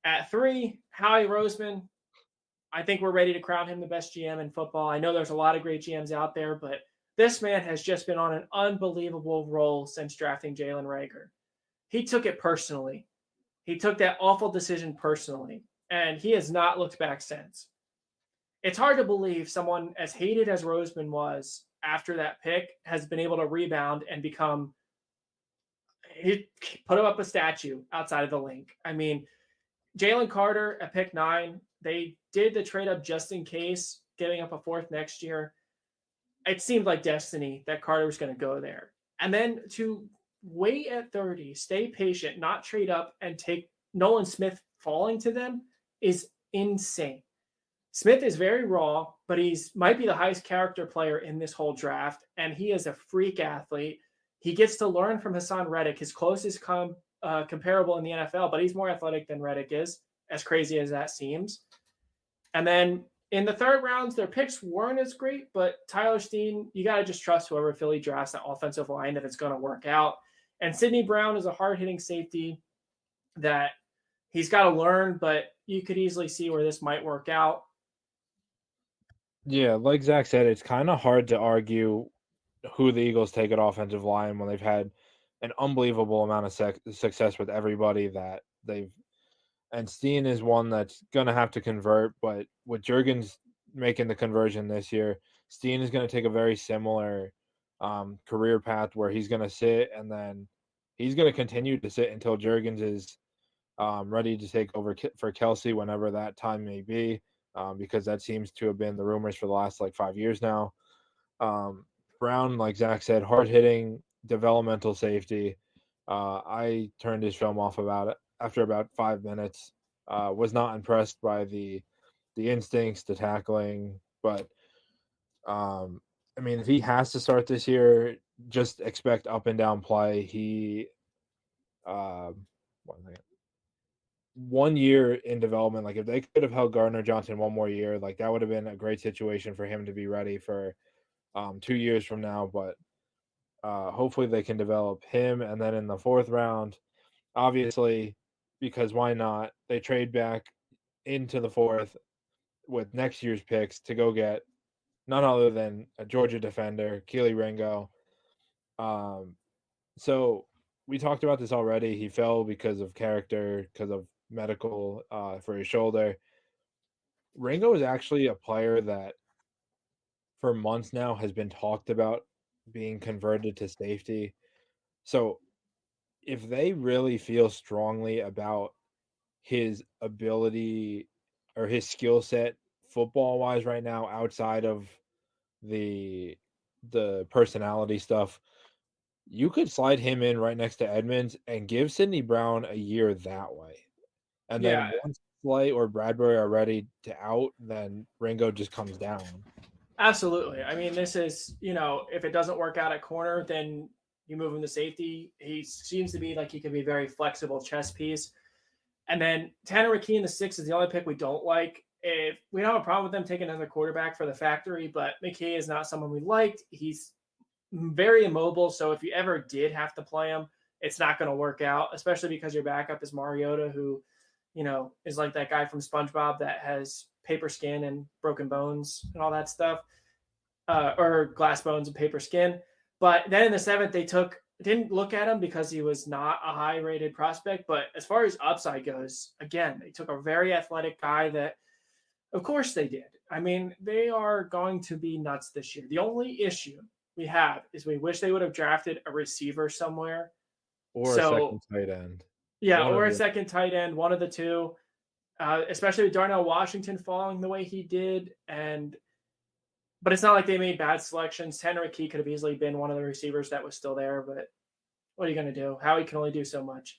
At 3, Howie Roseman. I think we're ready to crown him the best GM in football. I know there's a lot of great GMs out there, but this man has just been on an unbelievable roll since drafting Jalen Rager. He took it personally. He took that awful decision personally, and he has not looked back since. It's hard to believe someone as hated as Roseman was after that pick has been able to rebound and become he put him up a statue outside of the link. I mean, Jalen Carter at pick 9, they did the trade up just in case, giving up a fourth next year. It seemed like destiny that Carter was going to go there. And then to wait at 30, stay patient, not trade up, and take Nolan Smith falling to them is insane. Smith is very raw, but he's might be the highest character player in this whole draft, and he is a freak athlete. He gets to learn from Hassan Reddick, his closest comparable in the NFL, but he's more athletic than Reddick is, as crazy as that seems. And then in the third rounds, their picks weren't as great, but Tyler Steen, you got to just trust whoever Philly drafts that offensive line that it's going to work out. And Sidney Brown is a hard-hitting safety that he's got to learn, but you could easily see where this might work out. Yeah, like Zach said, it's kind of hard to argue who the Eagles take at offensive line when they've had an unbelievable amount of success with everybody that they've. And Steen is one that's going to have to convert, but with Jurgens making the conversion this year, Steen is going to take a very similar career path where he's going to sit and then he's going to continue to sit until Jurgens is ready to take over for Kelsey whenever that time may be, because that seems to have been the rumors for the last 5 years now. Brown, like Zach said, hard-hitting, developmental safety. I turned his film off about it after about 5 minutes. Was not impressed by the instincts, the tackling, but I mean, if he has to start this year, just expect up and down play. He, 1 year in development, if they could have held Gardner Johnson 1 more year, that would have been a great situation for him to be ready for 2 years from now. But hopefully they can develop him. And then in the 4th round, obviously, because why not? They trade back into the 4th with next year's picks to go get none other than a Georgia defender, Keely Ringo. So we talked about this already. He fell because of character, because of medical for his shoulder. Ringo is actually a player that for months now has been talked about being converted to safety. So if they really feel strongly about his ability or his skill set football wise right now outside of the personality stuff, you could slide him in right next to Edmonds and give Sidney Brown a year that way. And then Yeah, once Slay or Bradbury are ready to out, then Ringo just comes down. absolutely. I mean, this is, if it doesn't work out at corner, then you move him to safety. He seems to be like he can be a very flexible chess piece. And then Tanner McKee in the 6 is the only pick we don't like. If we don't have a problem with them taking another quarterback for the factory, but McKee is not someone we liked. He's very immobile. So if you ever did have to play him, it's not going to work out, especially because your backup is Mariota, who, is like that guy from SpongeBob that has paper skin and broken bones and all that stuff, or glass bones and paper skin. But then in the 7th, they didn't look at him because he was not a high rated prospect. But as far as upside goes, again, they took a very athletic guy that, of course they did. I mean, they are going to be nuts this year. The only issue we have is we wish they would have drafted a receiver somewhere. Or a So, second tight end. yeah, or a second tight end, one of the two, especially with Darnell Washington falling the way he did. But it's not like they made bad selections. Tanner McKee could have easily been one of the receivers that was still there, but what are you going to do? Howie can only do so much.